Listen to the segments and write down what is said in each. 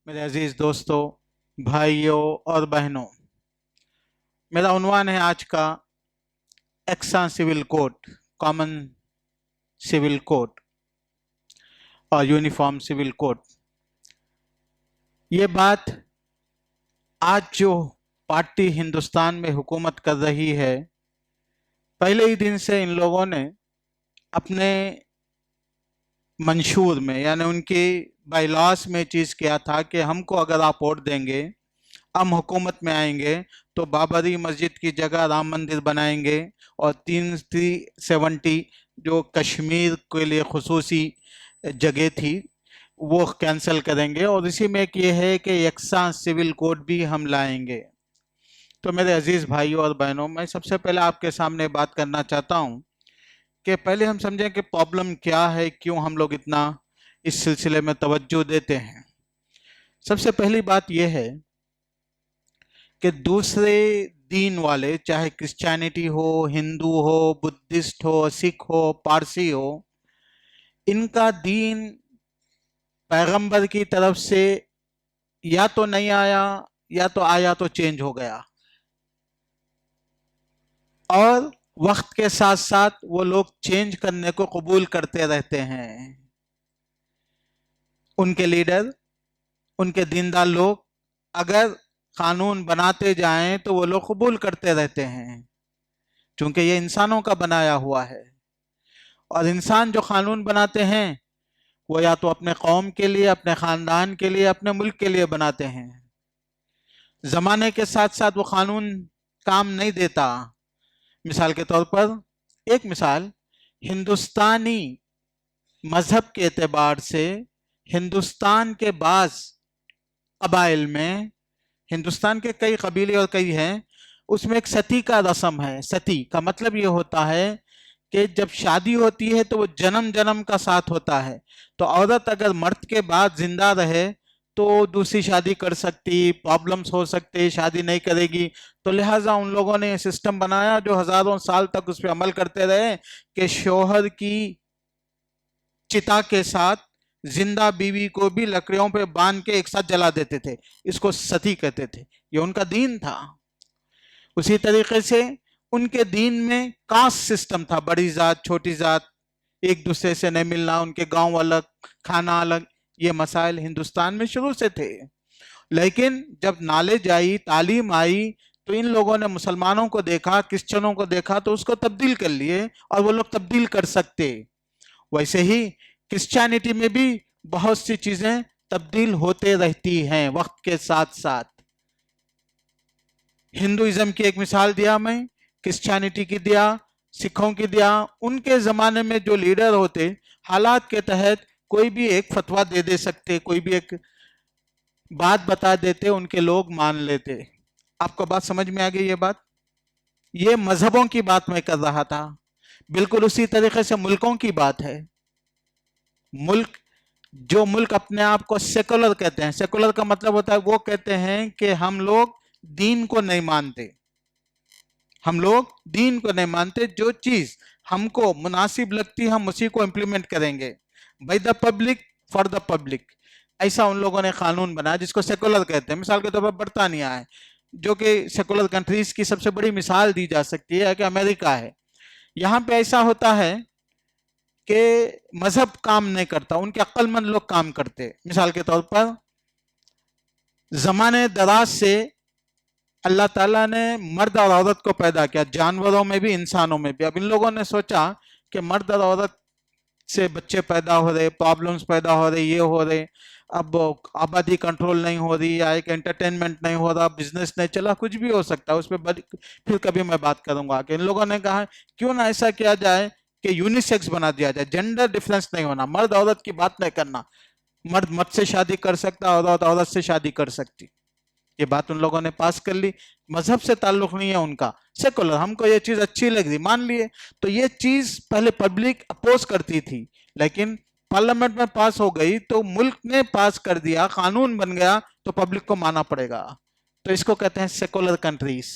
मेरे अजीज दोस्तों, भाइयों और बहनों, मेरा उन्वान है आज का एक्सा civil code, common civil code और यूनिफॉर्म सिविल कोड। ये बात आज जो पार्टी हिंदुस्तान में हुकूमत कर रही है, पहले ही दिन से इन लोगों ने अपने मंशूर में यानी उनकी बाइलॉस में चीज़ किया था कि हमको अगर आप वोट देंगे, हम हुकूमत में आएंगे तो बाबरी मस्जिद की जगह राम मंदिर बनाएंगे और 370 जो कश्मीर के लिए खुसूसी जगह थी वो कैंसिल करेंगे और इसी में एक ये है कि यकसा सिविल कोड भी हम लाएंगे। तो मेरे अजीज़ भाइयों और बहनों, मैं सबसे पहले आपके सामने बात करना चाहता हूँ कि पहले हम समझें कि प्रॉब्लम क्या है, क्यों हम लोग इतना इस सिलसिले में तवज्जो देते हैं। सबसे पहली बात यह है कि दूसरे दीन वाले, चाहे क्रिश्चियनिटी हो, हिंदू हो, बुद्धिस्ट हो, सिख हो, पारसी हो, इनका दीन पैगंबर की तरफ से या तो नहीं आया या तो आया तो चेंज हो गया, और वक्त के साथ साथ वो लोग चेंज करने को कबूल करते रहते हैं। उनके लीडर, उनके दीनदार लोग अगर कानून बनाते जाएं तो वो लोग कबूल करते रहते हैं, क्योंकि ये इंसानों का बनाया हुआ है और इंसान जो कानून बनाते हैं वो या तो अपने कौम के लिए, अपने खानदान के लिए, अपने मुल्क के लिए बनाते हैं। जमाने के साथ साथ वो कानून काम नहीं देता। मिसाल के तौर पर एक मिसाल, हिंदुस्तानी मजहब के एतबार से हिंदुस्तान के बाज़ कबाइल में, हिंदुस्तान के कई कबीले और कई हैं, उसमें एक सती का रस्म है। सती का मतलब ये होता है कि जब शादी होती है तो वो जन्म जन्म का साथ होता है। तो औरत अगर मर्द के बाद जिंदा रहे तो दूसरी शादी कर सकती, प्रॉब्लम्स हो सकते, शादी नहीं करेगी। तो लिहाजा उन लोगों ने ये सिस्टम बनाया जो हजारों साल तक उस पर अमल करते रहे कि शौहर की चिता के साथ जिंदा बीवी को भी लकड़ियों पे बांध के एक साथ जला देते थे। इसको सती कहते थे, ये उनका दीन था। उसी तरीके से उनके दीन में कास्ट सिस्टम था, बड़ी जात, छोटी जात, एक दूसरे से नहीं मिलना, उनके गांव अलग, खाना अलग। ये मसाइल हिंदुस्तान में शुरू से थे, लेकिन जब नॉलेज आई, तालीम आई, तो इन लोगों ने मुसलमानों को देखा, क्रिश्चियनों को देखा, तो उसको तब्दील कर लिए और वो लोग तब्दील कर सकते। वैसे ही क्रिश्चियनिटी में भी बहुत सी चीजें तब्दील होते रहती हैं वक्त के साथ साथ। हिंदुइज्म की एक मिसाल दिया मैं, क्रिश्चियनिटी की दिया, सिखों की दिया। उनके जमाने में जो लीडर होते, हालात के तहत कोई भी एक फतवा दे सकते, कोई भी एक बात बता देते, उनके लोग मान लेते। आपको बात समझ में आ गई? ये बात, ये मजहबों की बात मैं कर रहा था। बिल्कुल उसी तरीके से मुल्कों की बात है। जो मुल्क अपने आप को सेकुलर कहते हैं, सेकुलर का मतलब होता है, वो कहते हैं कि हम लोग दीन को नहीं मानते, हम लोग दीन को नहीं मानते, जो चीज हमको मुनासिब लगती है हम उसी को इंप्लीमेंट करेंगे, by the public for the public. ऐसा उन लोगों ने कानून बनाया जिसको सेकुलर कहते हैं। मिसाल के तौर पर बरतानिया है, जो कि सेकुलर कंट्रीज की सबसे बड़ी मिसाल दी जा सकती है, कि अमेरिका है। यहाँ पे ऐसा होता है कि मजहब काम नहीं करता, उनके अक्लमंद लोग काम करते। मिसाल के तौर पर जमाने दराज से अल्लाह ताला ने मर्द और औरत को पैदा किया, जानवरों में भी, इंसानों में भी। अब इन लोगों ने सोचा कि मर्द और औरत से बच्चे पैदा हो रहे, प्रॉब्लम्स पैदा हो रहे, ये हो रहे, अब आबादी कंट्रोल नहीं हो रही, या एक एंटरटेनमेंट नहीं हो रहा, बिजनेस नहीं चला, कुछ भी हो सकता है, उस पर फिर कभी मैं बात करूंगा। कि इन लोगों ने कहा क्यों ना ऐसा किया जाए कि यूनिसेक्स बना दिया जाए, जेंडर डिफरेंस नहीं होना, मर्द औरत की बात नहीं करना, मर्द मर्द से शादी कर सकता, औरत औरत से शादी कर सकती। ये बात उन लोगों ने पास कर ली। मजहब से ताल्लुक नहीं है उनका, सेकुलर, हमको ये चीज अच्छी लग रही, मान लिए। तो ये चीज पहले पब्लिक अपोज करती थी, लेकिन पार्लियामेंट में पास हो गई तो मुल्क ने पास कर दिया, कानून बन गया, तो पब्लिक को मानना पड़ेगा। तो इसको कहते हैं सेकुलर कंट्रीज।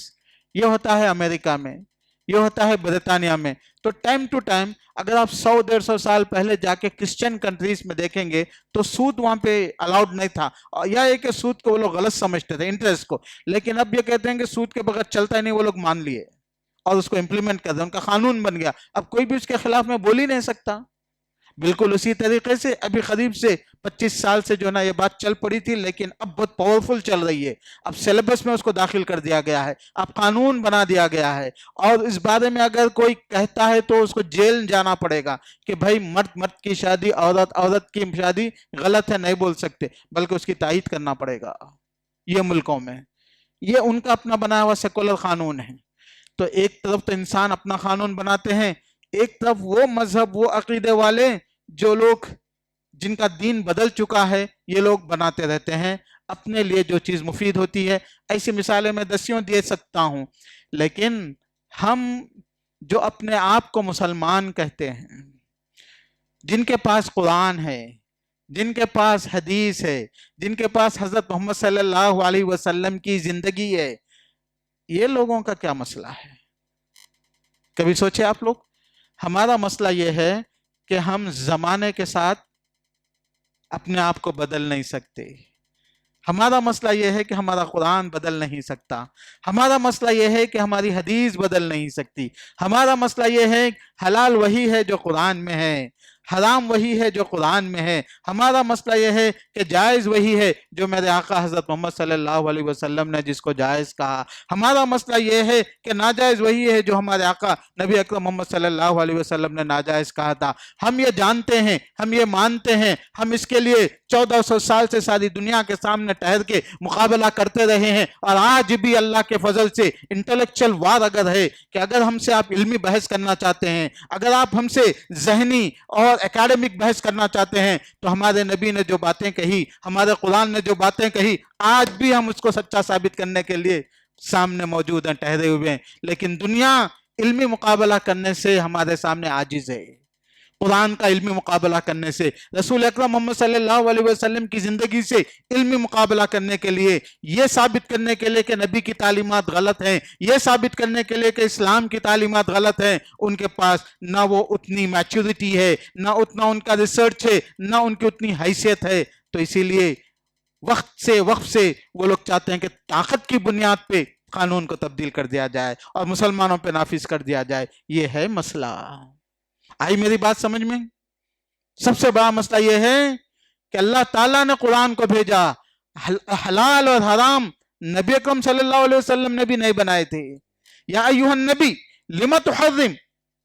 ये होता है अमेरिका में, یہ ہوتا ہے برطانیہ میں. تو ٹائم ٹو ٹائم اگر آپ 100-150 سال پہلے جا کے کرسچن کنٹریز میں دیکھیں گے تو سود وہاں پہ الاؤڈ نہیں تھا, یا ایک سود کو وہ لوگ غلط سمجھتے تھے, انٹرسٹ کو. لیکن اب یہ کہتے ہیں کہ سود کے بغیر چلتا ہی نہیں, وہ لوگ مان لیے اور اس کو امپلیمنٹ کر دیں, ان کا قانون بن گیا. اب کوئی بھی اس کے خلاف میں بول ہی نہیں سکتا. بالکل اسی طریقے سے ابھی قریب سے 25 سال سے جو نا یہ بات چل پڑی تھی, لیکن اب بہت پاورفل چل رہی ہے. اب سیلیبس میں اس کو داخل کر دیا گیا ہے, اب قانون بنا دیا گیا ہے, اور اس بارے میں اگر کوئی کہتا ہے تو اس کو جیل جانا پڑے گا کہ بھائی مرد کی شادی, عورت کی شادی غلط ہے, نہیں بول سکتے, بلکہ اس کی تائید کرنا پڑے گا. یہ ملکوں میں یہ ان کا اپنا بنایا ہوا سیکولر قانون ہے. تو ایک طرف تو انسان اپنا قانون بناتے ہیں, ایک طرف وہ مذہب, وہ عقیدے والے جو لوگ جن کا دین بدل چکا ہے, یہ لوگ بناتے رہتے ہیں اپنے لیے جو چیز مفید ہوتی ہے. ایسی مثالیں میں دسیوں دے سکتا ہوں, لیکن ہم جو اپنے آپ کو مسلمان کہتے ہیں, جن کے پاس قرآن ہے, جن کے پاس حدیث ہے, جن کے پاس حضرت محمد صلی اللہ علیہ وسلم کی زندگی ہے, یہ لوگوں کا کیا مسئلہ ہے؟ کبھی سوچے آپ لوگ؟ ہمارا مسئلہ یہ ہے کہ ہم زمانے کے ساتھ اپنے آپ کو بدل نہیں سکتے. ہمارا مسئلہ یہ ہے کہ ہمارا قرآن بدل نہیں سکتا. ہمارا مسئلہ یہ ہے کہ ہماری حدیث بدل نہیں سکتی. ہمارا مسئلہ یہ ہے حلال وہی ہے جو قرآن میں ہے, حرام وہی ہے جو قرآن میں ہے. ہمارا مسئلہ یہ ہے کہ جائز وہی ہے جو میرے آقا حضرت محمد صلی اللہ علیہ وسلم نے جس کو جائز کہا. ہمارا مسئلہ یہ ہے کہ ناجائز وہی ہے جو ہمارے آقا نبی اکرم محمد صلی اللہ علیہ وسلم نے ناجائز کہا تھا. ہم یہ جانتے ہیں, ہم یہ مانتے ہیں, ہم اس کے لیے 1400 سال سے ساری دنیا کے سامنے ٹھہر کے مقابلہ کرتے رہے ہیں. اور آج بھی اللہ کے فضل سے انٹلیکچل وار اگر ہے کہ اگر ہم سے آپ علمی بحث کرنا چاہتے ہیں, اگر آپ ہم سے ذہنی اور اکیڈمک بحث کرنا چاہتے ہیں, تو ہمارے نبی نے جو باتیں کہی, ہمارے قرآن نے جو باتیں کہی, آج بھی ہم اس کو سچا ثابت کرنے کے لیے سامنے موجود ہیں, ٹھہرے ہوئے ہیں. لیکن دنیا علمی مقابلہ کرنے سے ہمارے سامنے عاجز ہے. قرآن کا علمی مقابلہ کرنے سے, رسول اکرم محمد صلی اللہ علیہ وسلم کی زندگی سے علمی مقابلہ کرنے کے لیے, یہ ثابت کرنے کے لیے کہ نبی کی تعلیمات غلط ہیں, یہ ثابت کرنے کے لیے کہ اسلام کی تعلیمات غلط ہیں, ان کے پاس نہ وہ اتنی میچورٹی ہے, نہ اتنا ان کا ریسرچ ہے, نہ ان کی اتنی حیثیت ہے. تو اسی لیے وقت سے وہ لوگ چاہتے ہیں کہ طاقت کی بنیاد پہ قانون کو تبدیل کر دیا جائے اور مسلمانوں پہ نافذ کر دیا جائے. یہ ہے مسئلہ. آئی میری بات سمجھ میں؟ سب سے بڑا مسئلہ یہ ہے کہ اللہ تعالیٰ نے قرآن کو بھیجا, حلال اور حرام نبی اکرم صلی اللہ علیہ وسلم نے بھی نہیں بنائے تھے. یا ایھا النبی لم تحرم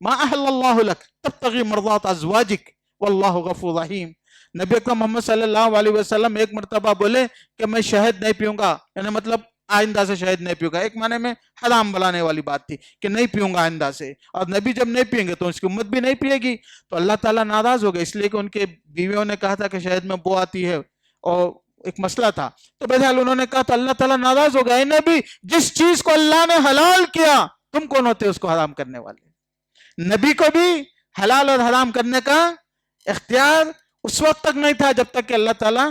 ما احل اللہ لک تبتغی مرضات ازواجک واللہ غفور رحیم. نبی اکرم محمد صلی اللہ علیہ وسلم ایک مرتبہ بولے کہ میں شہد نہیں پیوں گا, یعنی مطلب آئندہ سے شہد نہیں پیوں گا. ایک معنی میں حرام بلانے والی بات تھی کہ نہیں پیوں گا آئندہ سے, اور نبی جب نہیں پئیں گے تو اس کی امت بھی نہیں پیے گی. تو اللہ تعالیٰ ناراض ہو گئے, اس لیے کہ ان کے بیویوں نے کہا تھا کہ شہد میں بو آتی ہے, اور ایک مسئلہ تھا. تو بہرحال انہوں نے کہا تو اللہ تعالیٰ ناراض ہو گیا, اے نبی جس چیز کو اللہ نے حلال کیا تم کون ہوتے اس کو حرام کرنے والے؟ نبی کو بھی حلال اور حرام کرنے کا اختیار اس وقت تک نہیں تھا جب تک کہ اللہ تعالیٰ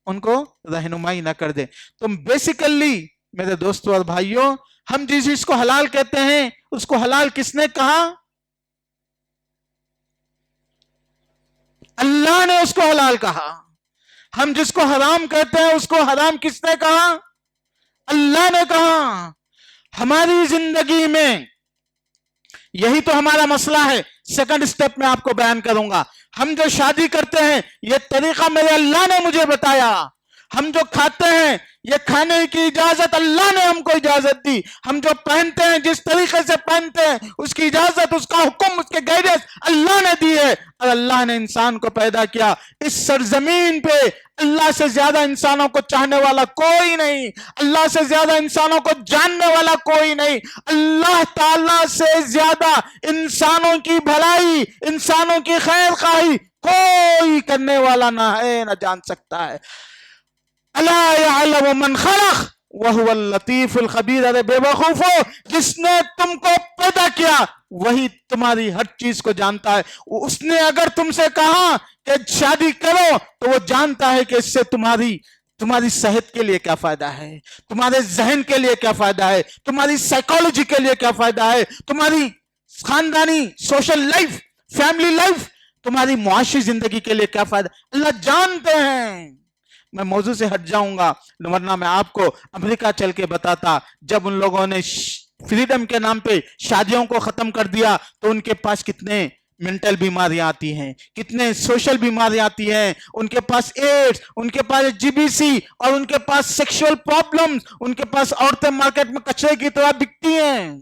ان کو رہنمائی نہ کر دے. تم بیسیکلی میرے دوستوں اور بھائیوں, ہم جس چیز کو حلال کہتے ہیں اس کو حلال کس نے کہا؟ اللہ نے اس کو حلال کہا. ہم جس کو حرام کہتے ہیں اس کو حرام کس نے کہا؟ اللہ نے کہا. ہماری زندگی میں یہی تو ہمارا مسئلہ ہے. سیکنڈ سٹیپ میں آپ کو بیان کروں گا. ہم جو شادی کرتے ہیں یہ طریقہ میرے اللہ نے مجھے بتایا. ہم جو کھاتے ہیں یہ کھانے کی اجازت اللہ نے ہم کو اجازت دی. ہم جو پہنتے ہیں جس طریقے سے پہنتے ہیں اس کی اجازت, اس کا حکم, اس کے گائیڈنس اللہ نے دی ہے. اور اللہ نے انسان کو پیدا کیا. اس سرزمین پہ اللہ سے زیادہ انسانوں کو چاہنے والا کوئی نہیں, اللہ سے زیادہ انسانوں کو جاننے والا کوئی نہیں, اللہ تعالیٰ سے زیادہ انسانوں کی بھلائی, انسانوں کی خیر خواہی کوئی کرنے والا نہ ہے, نہ جان سکتا ہے. الا یعلم من خلق وهو اللطیف الخبیر. ارے بے وقوفو, جس نے تم کو پیدا کیا وہی تمہاری ہر چیز کو جانتا ہے. اس نے اگر تم سے کہا کہ شادی کرو تو وہ جانتا ہے کہ اس سے تمہاری तुम्हारी सेहत के लिए क्या फायदा है, तुम्हारे जहन के लिए क्या फायदा है, तुम्हारी साइकोलॉजी के लिए क्या फायदा है, तुम्हारी खानदानी सोशल लाइफ, फैमिली लाइफ, तुम्हारी मुआशी जिंदगी के लिए क्या फायदा, अल्लाह जानते हैं। मैं मौजू से हट जाऊंगा, वरना मैं आपको अमेरिका चल के बताता, जब उन लोगों ने फ्रीडम के नाम पे शादियों को खत्म कर दिया तो उनके पास कितने मेंटल बीमारियां आती हैं, कितने सोशल बीमारियां आती हैं, उनके पास एड्स, उनके पास जीबीसी और उनके पास सेक्सुअल प्रॉब्लम्स, उनके पास औरतें मार्केट में कचरे की तरह बिकती हैं,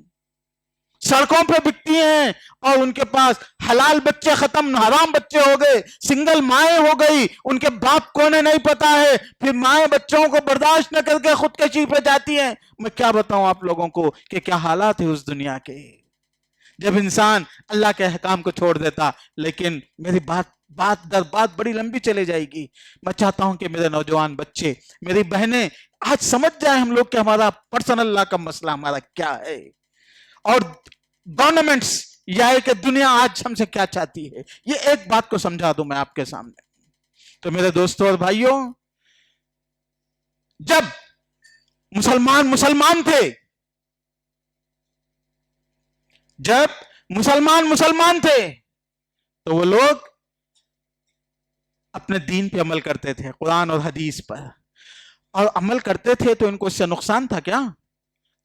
सड़कों पे बिकती हैं, और उनके पास हलाल बच्चे खत्म, हराम बच्चे हो गए, सिंगल माएँ हो गई, उनके बाप को नहीं पता है, फिर माएँ बच्चों को बर्दाश्त न करके खुदकशी पे जाती हैं। मैं क्या बताऊं आप लोगों को कि क्या हालात है उस दुनिया के, जब इंसान अल्लाह के अहकाम को छोड़ देता। लेकिन मेरी बात दर बात बड़ी लंबी चले जाएगी। मैं चाहता हूं कि मेरे नौजवान बच्चे, मेरी बहनें आज समझ जाए हम लोग कि हमारा पर्सनल अल्लाह का मसला हमारा क्या है, और गवर्नमेंट्स या कि दुनिया आज हमसे क्या चाहती है। ये एक बात को समझा दूं मैं आपके सामने। तो मेरे दोस्तों और भाइयों, जब मुसलमान थे, जब मुसलमान थे तो वो लोग अपने दीन पे अमल करते थे, कुरान और हदीस पर, और अमल करते थे तो इनको इससे नुकसान था क्या?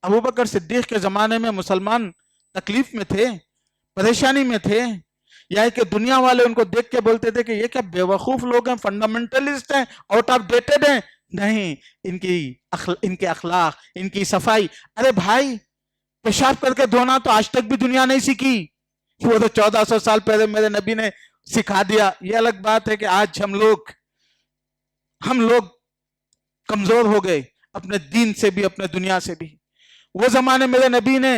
अबू बकर सिद्दीक के जमाने में मुसलमान तकलीफ में थे, परेशानी में थे, या कि दुनिया वाले उनको देख के बोलते थे कि ये क्या बेवकूफ लोग हैं, फंडामेंटलिस्ट हैं, आउट ऑफ डेटेड हैं? नहीं, इनके अखलाक, इनकी सफाई। अरे भाई, पेशाब करके धोना तो आज तक भी दुनिया नहीं सीखी, वो तो 1400 साल पहले मेरे नबी ने सिखा दिया। ये अलग बात है कि आज हम लोग कमजोर हो गए, अपने दीन से भी अपने दुनिया से भी। वो जमाने मेरे नबी ने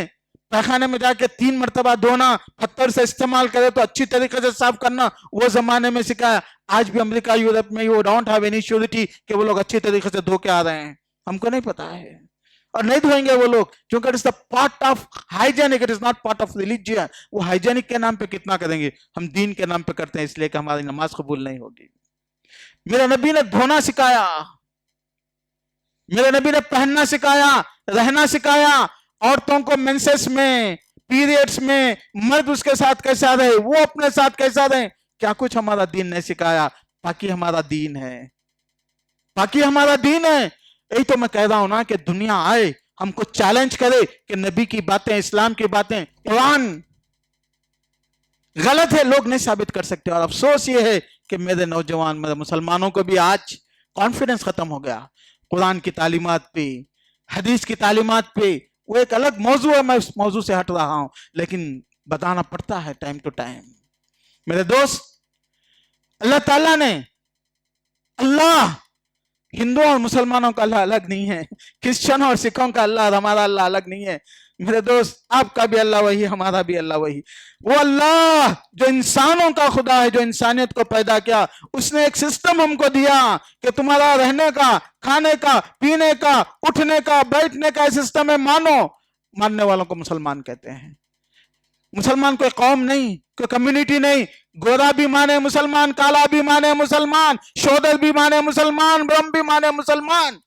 पैखाने में जाके 3 मरतबा धोना, पत्थर से इस्तेमाल करे तो अच्छी तरीके से साफ करना, वो जमाने में सिखाया। आज भी अमेरिका, यूरोप में वो डोंट हैव एनी श्योरिटी कि वो लोग अच्छी तरीके से धो के आ रहे हैं। हमको नहीं पता है, और नहीं धोएंगे वो लोग, क्योंकि it is the part of hygienic, it is not part of religion. वो हाइजेनिक के नाम पे कितना करेंगे, हम दीन के नाम पे करते हैं, इसलिए कि हमारी नमाज कबूल नहीं होगी। मेरे नबी ने धोना सिखाया, मेरे नबी ने पहनना सिखाया, रहना सिखाया, औरतों को मेंसेस में, पीरियड्स में मर्द उसके साथ कैसा रहे, वो अपने साथ कैसा रहे, क्या कुछ हमारा दीन नहीं सिखाया। बाकी हमारा दीन है, बाकी हमारा दीन है। यही तो मैं कह रहा हूं ना कि दुनिया आए, हमको चैलेंज करे कि नबी की बातें, इस्लाम की बातें, कुरान गलत है, लोग नहीं साबित कर सकते। और अफसोस ये है कि मेरे नौजवान, मेरे मुसलमानों को भी आज कॉन्फिडेंस खत्म हो गया कुरान की तालीमात पे, हदीस की तालीमात पे। वो एक अलग मौजू है, मैं उस मौजू से हट रहा हूं, लेकिन बताना पड़ता है टाइम टू टाइम। मेरे दोस्त, अल्लाह ताला ने, अल्लाह हिंदुओं और मुसलमानों का अल्लाह अलग नहीं है, क्रिश्चियन और सिखों का अल्लाह, हमारा अल्लाह अलग नहीं है। मेरे दोस्त, आपका भी अल्लाह वही, हमारा भी अल्लाह वही। वो अल्लाह जो इंसानों का खुदा है, जो इंसानियत को पैदा किया, उसने एक सिस्टम हमको दिया कि तुम्हारा रहने का, खाने का, पीने का, उठने का, बैठने का सिस्टम है। मानने वालों को मुसलमान कहते हैं। मुसलमान कोई कौम नहीं, कोई कम्युनिटी नहीं। गोरा भी माने मुसलमान, काला भी माने मुसलमान, शोदर भी माने मुसलमान, ब्रह्म भी माने मुसलमान।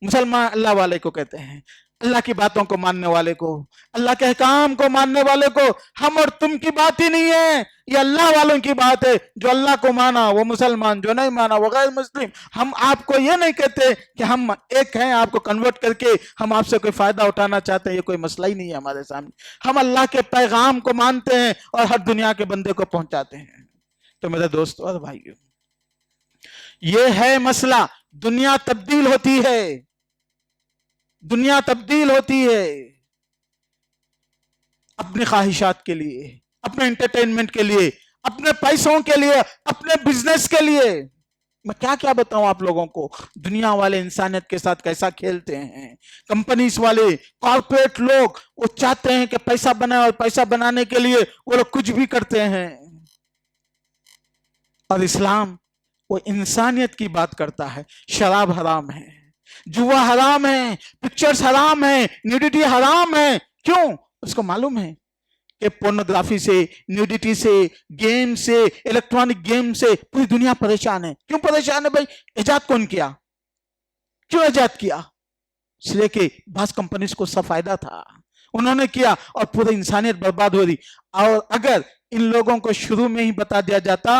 मुसलमान अल्लाह वाले को कहते हैं, अल्लाह की बातों को मानने वाले को, अल्लाह के अहकाम को मानने वाले को। हम और तुम की बात ही नहीं है, ये अल्लाह वालों की बात है। जो अल्लाह को माना वो मुसलमान, जो नहीं माना वो गैर मुस्लिम। हम आपको ये नहीं कहते कि हम एक हैं, आपको कन्वर्ट करके हम आपसे कोई फायदा उठाना चाहते हैं, ये कोई मसला ही नहीं है हमारे सामने। हम अल्लाह के पैगाम को मानते हैं और हर दुनिया के बंदे को पहुंचाते हैं। तो मेरे दोस्तों और भाइयों, ये है मसला। दुनिया तब्दील होती है, दुनिया तब्दील होती है अपनी ख्वाहिशात के लिए, अपने एंटरटेनमेंट के लिए, अपने पैसों के लिए, अपने बिजनेस के लिए। मैं क्या क्या बताऊं आप लोगों को, दुनिया वाले इंसानियत के साथ कैसा खेलते हैं। कंपनीज वाले, कॉर्पोरेट लोग, वो चाहते हैं कि पैसा बनाए, और पैसा बनाने के लिए वो लोग कुछ भी करते हैं। और इस्लाम वो इंसानियत की बात करता है। शराब हराम है, जुआ हराम है, पिक्चर्स हराम है, न्यूडिटी हराम है। क्यों? उसको मालूम है कि पोर्नोग्राफी से, न्यूडिटी से, गेम से, इलेक्ट्रॉनिक गेम से पूरी दुनिया परेशान है। क्यों परेशान है भाई? इजाद कौन किया? क्यों ایجاد کیا؟ اس لیے کہ بعض کمپنیز کو سب فائدہ تھا، انہوں نے کیا اور پوری انسانیت برباد ہو رہی. اور اگر ان لوگوں کو شروع میں ہی بتا دیا جاتا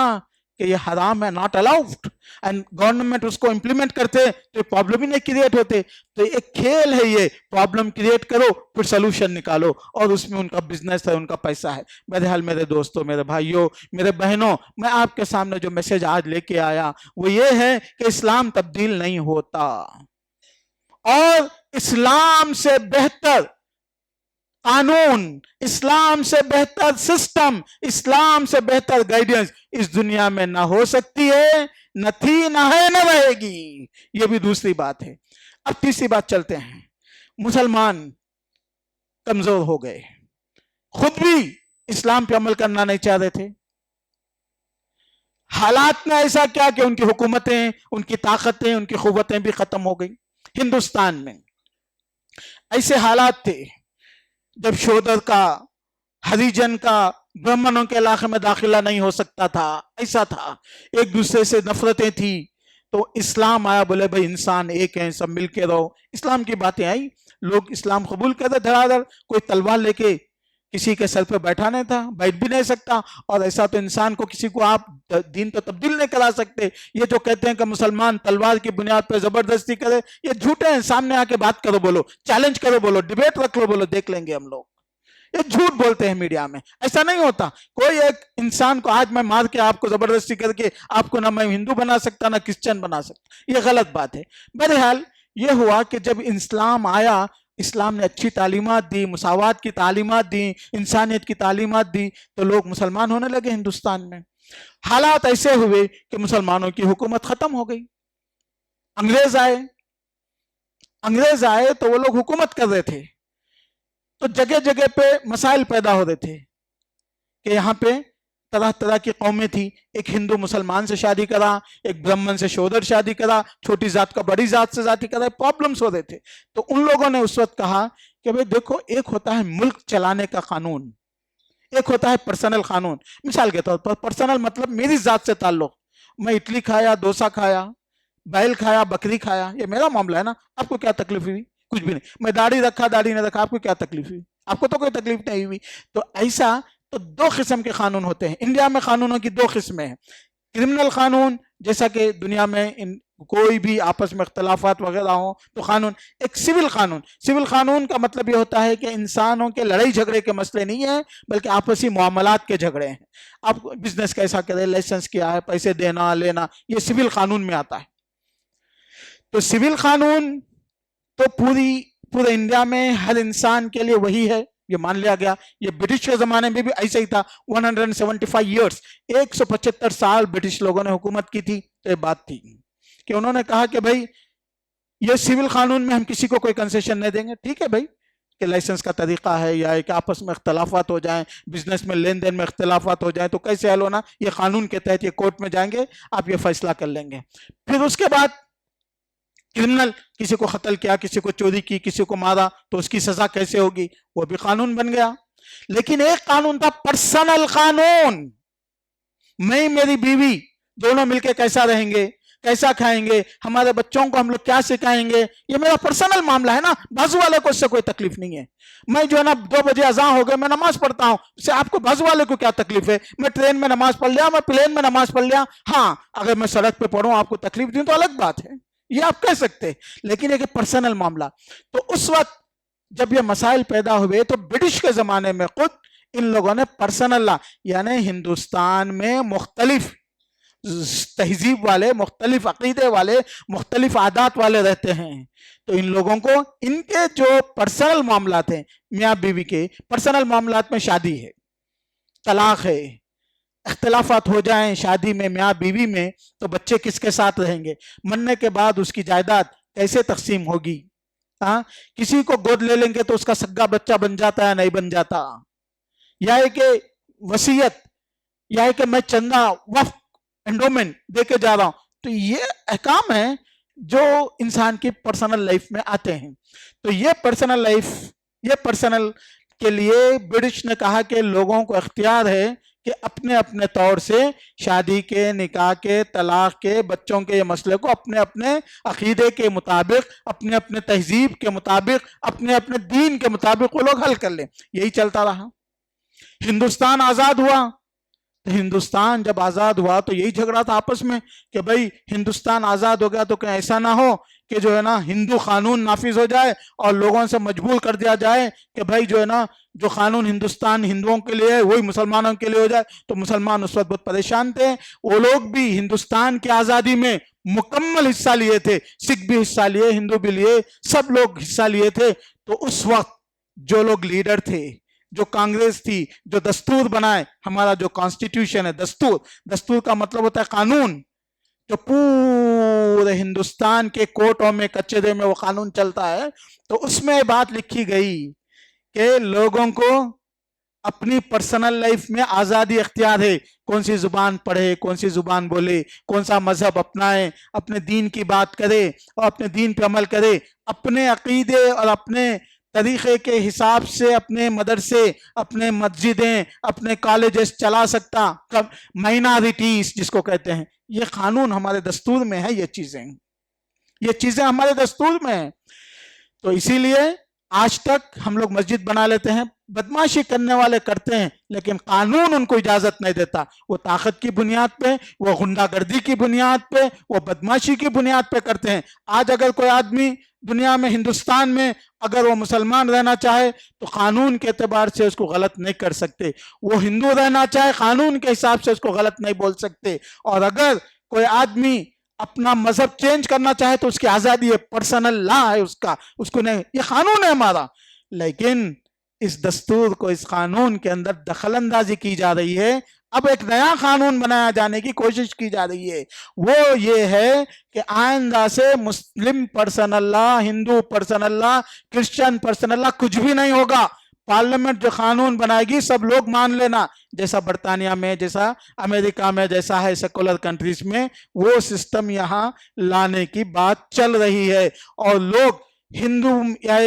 کہ یہ حرام ہے، ناٹ الاؤڈ، اینڈ گورنمنٹ اس کو امپلیمنٹ کرتے تو یہ پرابلم ہی نہیں کریٹ ہوتے. تو ایک کھیل ہے، یہ پرابلم کریٹ کرو پھر سلوشن نکالو، اور اس میں ان کا بزنس ہے، ان کا پیسہ ہے. بہرحال میرے دوستوں، میرے بھائیوں، میرے بہنوں، میں آپ کے سامنے جو میسج آج لے کے آیا وہ یہ ہے کہ اسلام تبدیل نہیں ہوتا، اور اسلام سے بہتر قانون، اسلام سے بہتر سسٹم، اسلام سے بہتر گائیڈنس اس دنیا میں نہ ہو سکتی ہے، نہ تھی، نہ ہے، نہ رہے گی. یہ بھی دوسری بات ہے. اب تیسری بات چلتے ہیں. مسلمان کمزور ہو گئے، خود بھی اسلام پہ عمل کرنا نہیں چاہ رہے تھے. حالات نے ایسا کیا کہ ان کی حکومتیں، ان کی طاقتیں، ان کی قوتیں بھی ختم ہو گئی. ہندوستان میں ایسے حالات تھے جب شودر کا، ہریجن کا، برہمنوں کے علاقے میں داخلہ نہیں ہو سکتا تھا. ایسا تھا، ایک دوسرے سے نفرتیں تھی. تو اسلام آیا، بولے بھائی انسان ایک ہیں، سب مل کے رہو. اسلام کی باتیں آئی، لوگ اسلام قبول کرتے دھڑا دھڑ. کوئی تلوار لے کے کسی کے سر پہ بیٹھا نہیں تھا، بیٹھ بھی نہیں سکتا. اور ایسا تو انسان کو کسی کو آپ دین تو تبدیل نہیں کرا سکتے. یہ جو کہتے ہیں کہ مسلمان تلوار کی بنیاد پہ زبردستی کرے، یہ جھوٹے ہیں. سامنے آ کے بات کرو، بولو، چیلنج کرو، بولو، ڈیبیٹ رکھ لو، بولو، دیکھ لیں گے ہم لوگ. یہ جھوٹ بولتے ہیں میڈیا میں، ایسا نہیں ہوتا. کوئی ایک انسان کو آج میں مار کے آپ کو زبردستی کر کے آپ کو نہ میں ہندو بنا سکتا نہ کرسچن بنا سکتا، یہ غلط بات ہے. بہرحال یہ ہوا کہ جب اسلام آیا، اسلام نے اچھی تعلیمات دی، مساوات کی تعلیمات دی، انسانیت کی تعلیمات دی، تو لوگ مسلمان ہونے لگے ہندوستان میں. حالات ایسے ہوئے کہ مسلمانوں کی حکومت ختم ہو گئی. انگریز آئے تو وہ لوگ حکومت کر رہے تھے، تو جگہ جگہ پہ مسائل پیدا ہو رہے تھے کہ یہاں پہ طرح طرح کی قومیں تھی. ایک ہندو مسلمان سے شادی کرا، ایک برہمن سے شودر شادی کرا، چھوٹی ذات کا بڑی ذات سے شادی کرا. پرابلمز ہو رہے تھے. تو ان لوگوں نے اس وقت کہا کہ بھئی دیکھو، ایک ہوتا ہے ملک چلانے کا قانون، ایک ہوتا ہے پرسنل قانون. مثال کے طور پر پرسنل مطلب میری ذات سے تعلق. میں اڈلی کھایا، ڈوسا کھایا، بیل کھایا، بکری کھایا، یہ میرا معاملہ ہے نا. آپ کو کیا تکلیف ہوئی؟ کچھ بھی نہیں. میں داڑھی رکھا، داڑھی نہیں رکھا، آپ کو کیا تکلیف ہوئی؟ آپ کو تو کوئی تکلیف نہیں ہوئی. تو ایسا تو دو قسم کے قانون ہوتے ہیں. انڈیا میں قانونوں کی دو قسمیں ہیں. کرمنل قانون، جیسا کہ دنیا میں کوئی بھی آپس میں اختلافات وغیرہ ہوں تو قانون. ایک سول قانون. سول قانون کا مطلب یہ ہوتا ہے کہ انسانوں کے لڑائی جھگڑے کے مسئلے نہیں ہیں، بلکہ آپسی معاملات کے جھگڑے ہیں. آپ بزنس کیسا کرے، لائسنس کیا ہے، پیسے دینا لینا، یہ سول قانون میں آتا ہے. تو سول قانون تو پورے انڈیا میں ہر انسان کے لیے وہی ہے، یہ مان لیا گیا. یہ برٹش کے زمانے میں بھی ایسا ہی تھا. 175 ایئرس، 175 سال برٹش لوگوں نے حکومت کی تھی. تو یہ بات تھی کہ انہوں نے کہا کہ بھائی یہ سول قانون میں ہم کسی کو کوئی کنسیشن نہیں دیں گے. ٹھیک ہے بھائی کہ لائسنس کا طریقہ ہے، یا کہ آپس میں اختلافات ہو جائیں، بزنس میں لین دین میں اختلافات ہو جائیں تو کیسے حل ہونا، یہ قانون کے تحت، یہ کورٹ میں جائیں گے، آپ یہ فیصلہ کر لیں گے. پھر اس کے بعد کرمنل، کسی کو قتل کیا، کسی کو چوری کی، کسی کو مارا تو اس کی سزا کیسے ہوگی، وہ بھی قانون بن گیا. لیکن ایک قانون تھا پرسنل قانون. میں میری بیوی دونوں مل کے کیسا رہیں گے، کیسا کھائیں گے، ہمارے بچوں کو ہم لوگ کیا سکھائیں گے، یہ میرا پرسنل معاملہ ہے نا. بازو والے کو اس سے کوئی تکلیف نہیں ہے. میں جو ہے نا 2 بجے اذان ہو گئے، میں نماز پڑھتا ہوں، اس سے آپ کو بازو والے کو کیا تکلیف ہے؟ میں ٹرین میں نماز پڑھ لیا، میں پلین میں نماز پڑھ لیا. ہاں اگر میں سڑک پہ پڑھوں آپ کو تکلیف دوں تو الگ بات ہے، یہ آپ کہہ سکتے. لیکن ایک پرسنل معاملہ. تو اس وقت جب یہ مسائل پیدا ہوئے تو برٹش کے زمانے میں خود ان لوگوں نے پرسنل لا، یعنی ہندوستان میں مختلف تہذیب والے، مختلف عقیدے والے، مختلف عادات والے رہتے ہیں. تو ان لوگوں کو ان کے جو پرسنل معاملات ہیں، میاں بیوی کے پرسنل معاملات میں شادی ہے، طلاق ہے، اختلافات ہو جائیں شادی میں، میاں بیوی میں، تو بچے کس کے ساتھ رہیں گے، مرنے کے بعد اس کی جائیداد کیسے تقسیم ہوگی. کسی کو گود لے لیں گے تو اس کا سگا بچہ بن جاتا ہے، نہیں بن جاتا، یا ہے کہ وصیت، یا ہے کہ میں چندہ، وقف، انڈومنٹ دے کے جا رہا ہوں. تو یہ احکام ہیں جو انسان کی پرسنل لائف میں آتے ہیں. تو یہ پرسنل لائف، یہ پرسنل کے لیے برٹش نے کہا کہ لوگوں کو اختیار ہے کہ اپنے اپنے طور سے شادی کے، نکاح کے، طلاق کے، بچوں کے یہ مسئلے کو اپنے اپنے عقیدے کے مطابق، اپنے اپنے تہذیب کے مطابق، اپنے اپنے دین کے مطابق وہ لوگ حل کر لیں. یہی چلتا رہا. ہندوستان آزاد ہوا تو ہندوستان جب آزاد ہوا تو یہی جھگڑا تھا آپس میں کہ بھائی ہندوستان آزاد ہو گیا تو کہیں ایسا نہ ہو کہ جو ہے نا ہندو قانون نافذ ہو جائے اور لوگوں سے مجبور کر دیا جائے کہ بھائی جو ہے نا جو قانون ہندوستان ہندوؤں کے لیے ہے وہی مسلمانوں کے لیے ہو جائے. تو مسلمان اس وقت بہت پریشان تھے. وہ لوگ بھی ہندوستان کی آزادی میں مکمل حصہ لیے تھے. سکھ بھی حصہ لیے، ہندو بھی لیے، سب لوگ حصہ لیے تھے. تو اس وقت جو لوگ لیڈر تھے، جو کانگریس تھی، جو دستور بنائے، ہمارا جو کانسٹیٹیوشن ہے، دستور کا مطلب ہوتا ہے قانون، جو پورے ہندوستان کے کورٹوں میں، کچہرے میں وہ قانون چلتا ہے. تو اس میں بات لکھی گئی کہ لوگوں کو اپنی پرسنل لائف میں آزادی اختیار ہے. کون سی زبان پڑھے، کون سی زبان بولے، کون سا مذہب اپنائے، اپنے دین کی بات کرے اور اپنے دین پہ عمل کرے. اپنے عقیدے اور اپنے طریقے کے حساب سے اپنے مدرسے، اپنے مسجدیں، اپنے کالجز چلا سکتا. مائنارٹیز جس کو کہتے ہیں، یہ قانون ہمارے دستور میں ہے. یہ چیزیں ہمارے دستور میں ہیں. تو اسی لیے آج تک ہم لوگ مسجد بنا لیتے ہیں، بدمعاشی کرنے والے کرتے ہیں، لیکن قانون ان کو اجازت نہیں دیتا. وہ طاقت کی بنیاد پہ، وہ غنڈہ گردی کی بنیاد پہ، وہ بدمعاشی کی بنیاد پہ کرتے ہیں. آج اگر کوئی آدمی دنیا میں، ہندوستان میں اگر وہ مسلمان رہنا چاہے تو قانون کے اعتبار سے اس کو غلط نہیں کر سکتے. وہ ہندو رہنا چاہے قانون کے حساب سے اس کو غلط نہیں بول سکتے. اور اگر کوئی آدمی اپنا مذہب چینج کرنا چاہے تو اس کی آزادی ہے، پرسنل لا ہے اس کو نہیں، یہ قانون ہے ہمارا. لیکن اس دستور کو، اس قانون کے اندر دخل اندازی کی جا رہی ہے. اب ایک نیا قانون بنایا جانے کی کوشش کی جا رہی ہے. وہ یہ ہے کہ آئندہ سے مسلم پرسنل لا، ہندو پرسنل لا، کرسچن پرسنل لا کچھ بھی نہیں ہوگا. پارلیمنٹ جو قانون بنائے گی سب لوگ مان لینا، جیسا برطانیہ میں، جیسا امریکہ میں، جیسا ہے سیکولر کنٹریز میں، وہ سسٹم یہاں لانے کی بات چل رہی ہے. اور لوگ ہندو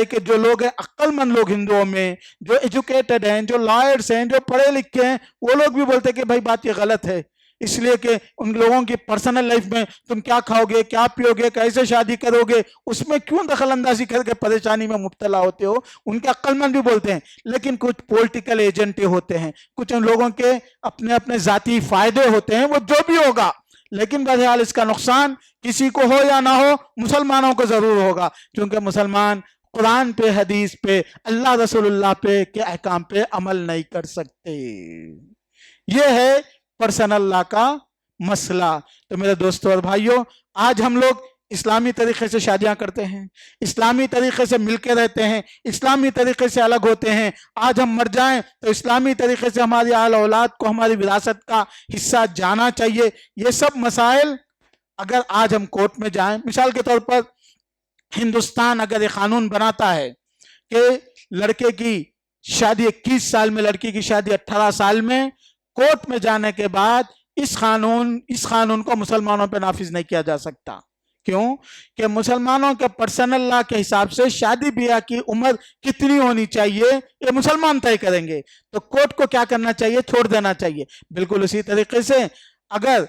کہ جو لوگ ہیں عقل مند لوگ ہندوؤں میں، جو ایجوکیٹڈ ہیں، جو لائرز ہیں، جو پڑھے لکھے ہیں، وہ لوگ بھی بولتے ہیں کہ بھائی بات یہ غلط ہے. اس لیے کہ ان لوگوں کی پرسنل لائف میں تم کیا کھاؤ گے، کیا پیو گے، کیسے شادی کرو گے، اس میں کیوں دخل اندازی کر کے پریشانی میں مبتلا ہوتے ہو. ان کے عقل مند بھی بولتے ہیں. لیکن کچھ پولیٹیکل ایجنٹ ہوتے ہیں، کچھ ان لوگوں کے اپنے اپنے ذاتی فائدے ہوتے ہیں. وہ جو بھی ہوگا، لیکن بہرحال اس کا نقصان کسی کو ہو یا نہ ہو مسلمانوں کو ضرور ہوگا، کیونکہ مسلمان قرآن پہ، حدیث پہ، اللہ رسول اللہ پہ کے احکام پہ عمل نہیں کر سکتے. یہ ہے پرسنل لا کا مسئلہ. تو میرے دوستوں اور بھائیوں، آج ہم لوگ اسلامی طریقے سے شادیاں کرتے ہیں، اسلامی طریقے سے مل کے رہتے ہیں، اسلامی طریقے سے الگ ہوتے ہیں. آج ہم مر جائیں تو اسلامی طریقے سے ہماری آل اولاد کو ہماری وراثت کا حصہ جانا چاہیے. یہ سب مسائل اگر آج ہم کورٹ میں جائیں، مثال کے طور پر ہندوستان اگر یہ قانون بناتا ہے کہ لڑکے کی شادی 21 سال میں، لڑکی کی شادی 18 سال میں، کورٹ میں جانے کے بعد اس قانون کو مسلمانوں پہ نافذ نہیں کیا جا سکتا. کیوں؟ کہ مسلمانوں کے پرسنل لا کے حساب سے شادی بیاہ کی عمر کتنی ہونی چاہیے یہ مسلمان طے کریں گے. تو کورٹ کو کیا کرنا چاہیے؟ چھوڑ دینا چاہیے. بالکل اسی طریقے سے اگر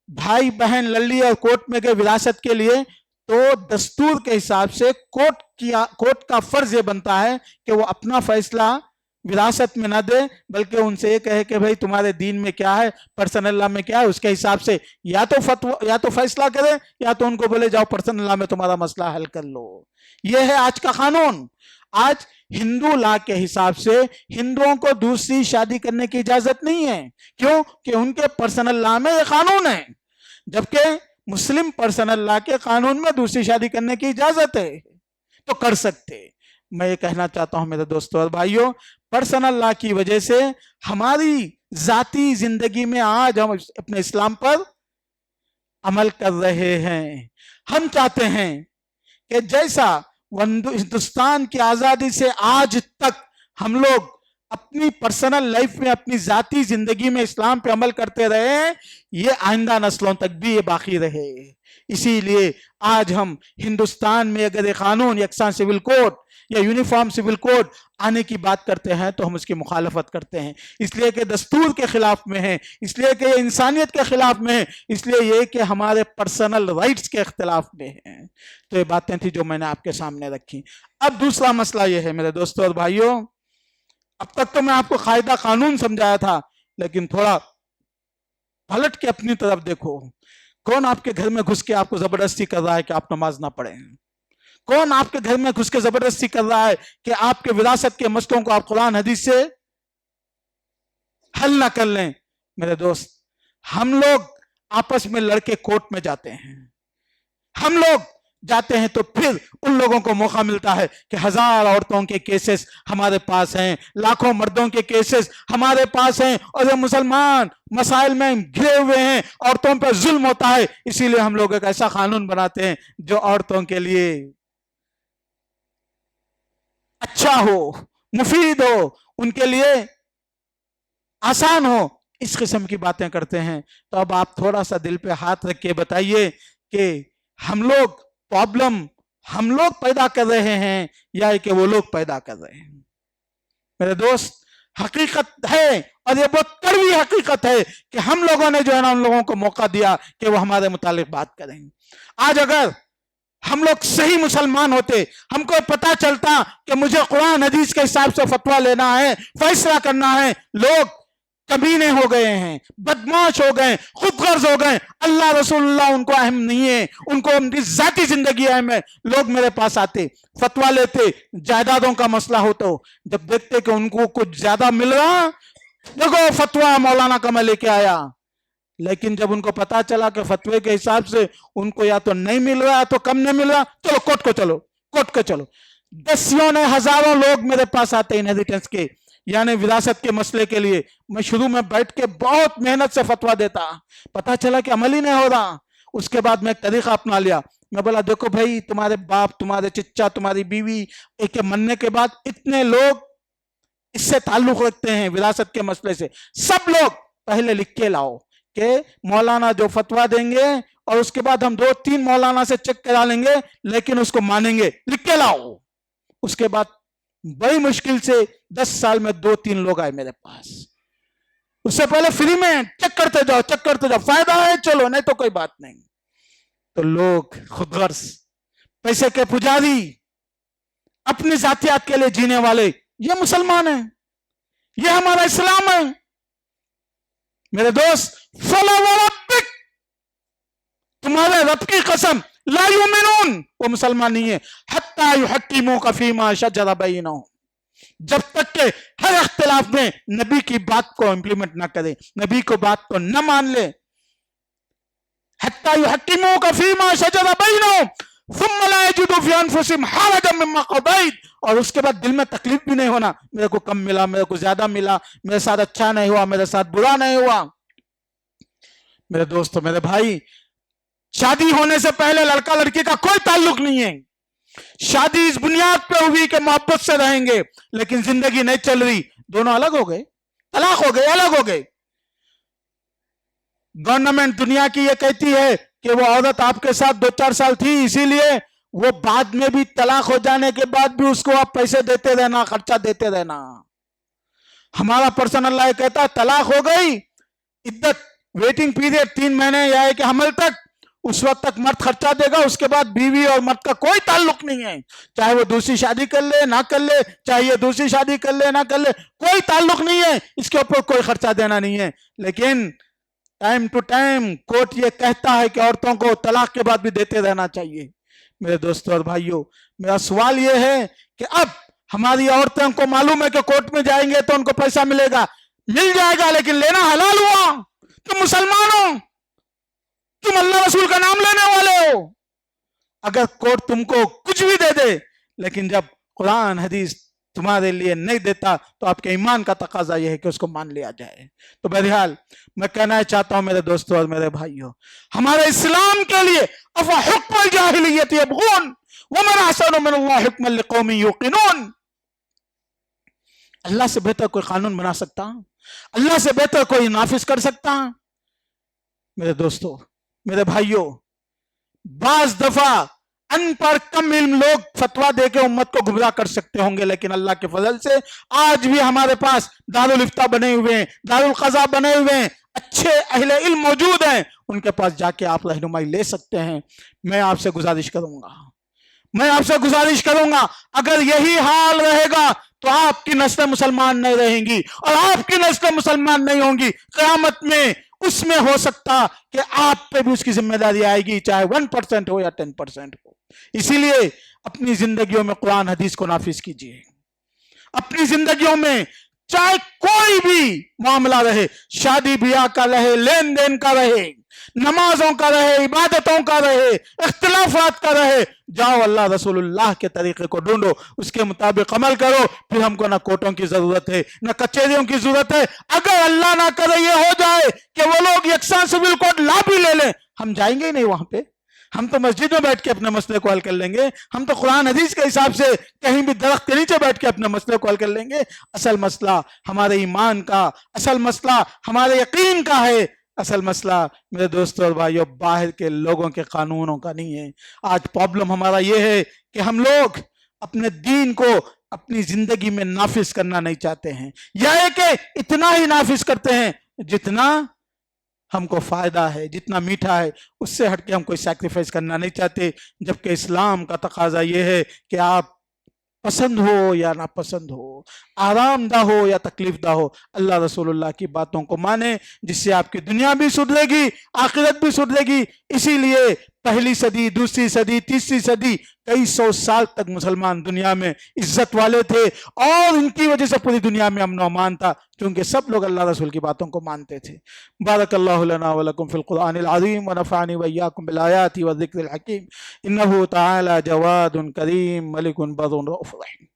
بھائی بہن لڑ اور کورٹ میں گئے وراثت کے لیے، تو دستور کے حساب سے کورٹ کا فرض یہ بنتا ہے کہ وہ اپنا فیصلہ وراثت میں نہ دے، بلکہ ان سے یہ کہے کہ بھئی تمہارے دین میں کیا ہے، پرسنل لا میں کیا ہے، اس کے حساب سے یا تو فیصلہ کرے، یا تو ان کو بولے جاؤ پرسنل لا میں تمہارا مسئلہ حل کر لو. یہ ہے آج کا قانون. آج ہندو لا کے حساب سے ہندوؤں کو دوسری شادی کرنے کی اجازت نہیں ہے. کیوں؟ کہ ان کے پرسنل لا میں یہ قانون ہے، جبکہ مسلم پرسنل لا کے قانون میں دوسری شادی کرنے کی اجازت ہے، تو کر سکتے. میں یہ کہنا چاہتا ہوں میرے دوستوں اور بھائیوں، پرسنل لا کی وجہ سے ہماری ذاتی زندگی میں آج ہم اپنے اسلام پر عمل کر رہے ہیں. ہم چاہتے ہیں کہ جیسا ہندوستان کی آزادی سے آج تک ہم لوگ اپنی پرسنل لائف میں، اپنی ذاتی زندگی میں اسلام پہ عمل کرتے رہے، یہ آئندہ نسلوں تک بھی یہ باقی رہے. इसीलिए आज हम हिंदुस्तान में अगर ये कानून यकसान सिविल कोड या यूनिफॉर्म सिविल कोड आने की बात करते हैं तो हम उसकी मुखालफत करते हैं, इसलिए कि दस्तूर के खिलाफ में है, इसलिए कि इंसानियत के खिलाफ में है, इसलिए ये कि हमारे पर्सनल राइट्स के खिलाफ में है। तो ये बातें थी जो मैंने आपके सामने रखी। अब दूसरा मसला ये है मेरे दोस्तों और भाइयों, अब तक तो मैं आपको कायदा कानून समझाया था, लेकिन थोड़ा पलट के अपनी तरफ देखो। कौन आपके घर में घुस के आपको जबरदस्ती कर रहा है कि आप नमाज ना पढ़ें? कौन आपके घर में घुस के जबरदस्ती कर रहा है कि आपके विरासत के मसलों को आप कुरान हदीस से हल ना कर लें? मेरे दोस्त, हम लोग आपस में लड़के कोर्ट में जाते हैं, हम लोग जाते हैं तो फिर उन लोगों को मौका मिलता है कि 1000 औरतों के केसेस हमारे पास हैं, लाखों मर्दों के केसेस हमारे पास हैं, और ये मुसलमान मसाइल में घिरे हुए हैं, औरतों पर जुल्म होता है। इसीलिए हम लोग एक ऐसा कानून बनाते हैं जो औरतों के लिए अच्छा हो, मुफीद हो, उनके लिए आसान हो, इस किस्म की बातें करते हैं। तो अब आप थोड़ा सा दिल पे हाथ रख के बताइए कि हम लोग प्रॉब्लम हम लोग पैदा कर रहे हैं या कि वो लोग पैदा कर रहे हैं? मेरे दोस्त, हकीकत है, और ये बहुत कड़वी हकीकत है कि हम लोगों ने जो है ना उन लोगों को मौका दिया कि वो हमारे मुतालिक बात करें। आज अगर हम लोग सही मुसलमान होते, हमको पता चलता कि मुझे कुरान हदीस के हिसाब से फतवा लेना है, फैसला करना है, लोग कमीने हो गए हैं, बदमाश हो गए, खुदगर्ज हो गए, अल्लाह रसूलुल्लाह उनको अहम नहीं है, उनको उनकी जाती जिंदगी अहम है, लोग मेरे पास आते, फतवा लेते, जायदादों का मसला हो तो जब देखते कि उनको कुछ ज्यादा मिल रहा, देखो फतवा मौलाना का मैं लेके आया, लेकिन जब उनको पता चला कि फतवे के हिसाब से उनको या तो नहीं मिल रहा तो कम नहीं मिल रहा, चलो कोर्ट को चलो, कोर्ट को चलो। दसियों ने हजारों लोग मेरे पास आते इनहेरिटेंस के यानी विरासत के मसले के लिए। मैं शुरू में बैठ के बहुत मेहनत से फतवा देता, पता चला कि अमल ही नहीं हो रहा। उसके बाद मैं एक तरीका अपना लिया, मैं बोला देखो भाई, तुम्हारे बाप, तुम्हारे चिच्चा, तुम्हारी बीवी के मरने के बाद इतने लोग इससे ताल्लुक रखते हैं विरासत के मसले से, सब लोग पहले लिख के लाओ कि मौलाना जो फतवा देंगे, और उसके बाद हम 2-3 मौलाना से चेक करा लेंगे, लेकिन उसको मानेंगे, लिख के लाओ। उसके बाद बड़ी मुश्किल से 10 साल में 2-3 लोग आए मेरे पास। उससे पहले फ्री में चेक करते जाओ, चेक करते जाओ, फायदा है चलो, नहीं तो कोई बात नहीं। तो लोग खुदगर्ज, पैसे के पुजारी, अपनी जातियात के लिए जीने वाले, ये मुसलमान हैं, ये हमारा इस्लाम है। मेरे दोस्त, फला व रब्बिक, तुम्हारे रब की कसम, ला युमिनून, वो मुसलमान नहीं है, हत्ता युहक्किमूका फीमा शजरा बैनहुम, जब तक के हर इख्तिलाफ में नबी की बात को इंप्लीमेंट ना करे, नबी को बात को न मान ले। हत्ता युहक्किमूका फीमा शजरा बैनहुम सुम्मा ला यजिदू फी अनफुसिहिम हरजन मिम्मा क़दैत, और उसके बाद दिल में तकलीफ भी नहीं होना, मेरे को कम मिला, मेरे को ज्यादा मिला, मेरे साथ अच्छा नहीं हुआ, मेरे साथ बुरा नहीं हुआ। मेरे दोस्तों, मेरे भाई, शादी होने से पहले लड़का लड़की का कोई ताल्लुक नहीं है। शादी इस बुनियाद पे हुई कि मोहब्बत से रहेंगे, लेकिन जिंदगी नहीं चल रही, दोनों अलग हो गए, तलाक हो गए, अलग हो गए। गवर्नमेंट दुनिया की ये कहती है कि वो औरत आपके साथ 2-4 साल थी, इसीलिए वो बाद में भी तलाक हो जाने के बाद भी उसको आप पैसे देते रहना, खर्चा देते रहना। हमारा पर्सनल लॉ कहता है तलाक हो गई, इद्दत वेटिंग पीरियड 3 महीने या एक हमल तक, उस वक्त तक मर्द खर्चा देगा, उसके बाद बीवी और मर्द का कोई ताल्लुक नहीं है, चाहे वो दूसरी शादी कर ले ना कर ले, चाहे ये दूसरी शादी कर ले ना कर ले, कोई ताल्लुक नहीं है, इसके ऊपर कोई खर्चा देना नहीं है। लेकिन टाइम टू टाइम कोर्ट ये कहता है कि औरतों को तलाक के बाद भी देते रहना चाहिए। मेरे दोस्तों और भाइयों, मेरा सवाल ये है कि अब हमारी औरतों को मालूम है कि कोर्ट में जाएंगे तो उनको पैसा मिलेगा, मिल जाएगा, लेकिन लेना हलाल हुआ। तुम मुसलमान हो, तुम अल्लाह रसूल का नाम लेने वाले हो, अगर कोर्ट तुमको कुछ भी दे दे, लेकिन जब कुरान हदीस तुम्हारे लिए नहीं देता तो आपके ईमान का तकाजा यह है कि उसको मान लिया जाए। तो बहरहाल मैं कहना चाहता हूं मेरे दोस्तों और मेरे भाइयों, हमारे इस्लाम के लिए अफा हुक्मुल जाहिलियत यबगून व मन अहसनु मिनल्लाहि हुक्मन लिकौमिन युक़िनून, अल्लाह से बेहतर कोई कानून बना सकता, अल्लाह से बेहतर कोई नाफिज कर सकता? मेरे दोस्तों, मेरे भाइयों, बाज दफा अनपढ़ कम इल्म लोग फतवा देके उम्मत को गुमराह कर सकते होंगे, लेकिन अल्लाह के फजल से आज भी हमारे पास दारुल इफ्ता बने हुए हैं, दारुल क़ज़ा बने हुए हैं, अच्छे अहले इल्म मौजूद हैं, उनके पास जाके आप रहनुमाई ले सकते हैं। मैं आपसे गुजारिश करूंगा अगर यही हाल रहेगा तो आपकी नस्ल मुसलमान नहीं रहेंगी और आपकी नस्ल मुसलमान नहीं होंगी। क़यामत में उसमें हो सकता कि आप पे भी उसकी जिम्मेदारी आएगी, चाहे 1% हो या 10% हो। इसीलिए अपनी जिंदगियों में कुरान हदीस को नाफिज कीजिए। अपनी जिंदगियों में चाहे कोई भी मामला रहे, शादी ब्याह का रहे, लेन देन का रहे, नमाजों का रहे, इबादतों का रहे, इख्तिलाफात का रहे, जाओ अल्लाह रसूलुल्लाह के तरीके को ढूंढो, उसके मुताबिक अमल करो। फिर हमको ना कोर्टों की जरूरत है, ना कचहरियों की जरूरत है। अगर अल्लाह ना करे ये हो जाए कि वो लोग यकसान सिविल कोड ला भी ले लें, हम जाएंगे ही नहीं वहां पे। हम तो मस्जिद में बैठ के अपने मसले को हल कर लेंगे। हम तो कुरान हदीस के हिसाब से कहीं भी दरख्त के नीचे बैठ के अपने मसले को हल कर लेंगे। असल मसला हमारे ईमान का, असल मसला हमारे यकीन का है। असल मसला मेरे दोस्तों और भाइयों बाहर के लोगों के कानूनों का नहीं है। आज प्रॉब्लम हमारा ये है कि हम लोग अपने दीन को अपनी जिंदगी में नाफिज करना नहीं चाहते हैं, या है कि इतना ही नाफिज करते हैं जितना हमको फायदा है, जितना मीठा है, उससे हटके हम कोई सैक्रिफाइस करना नहीं चाहते। जबकि इस्लाम का तकाजा ये है कि आप पसंद हो या ना पसंद हो, आरामदा हो या तकलीफदा हो, अल्लाह रसूलुल्लाह की बातों को माने, जिससे आपकी दुनिया भी सुधरेगी, आखिरत भी सुधरेगी। इसीलिए पहली सदी, दूसरी सदी, तीसरी सदी, कई सौ साल तक मुसलमान दुनिया में इज्जत वाले थे और उनकी वजह से पूरी दुनिया में अमन अमान था, क्योंकि सब लोग अल्लाह रसूल की बातों को मानते थे। बारकल्लाहु लना व लकुम फिल कुरानिल अज़ीम व नफ़अनी व इय्याकुम बिल आयाति व ज़िक्रिल हकीम। इन्नहु तआला जवादुन करीम मलिकुन बर्रुन रऊफ़ुर रहीम।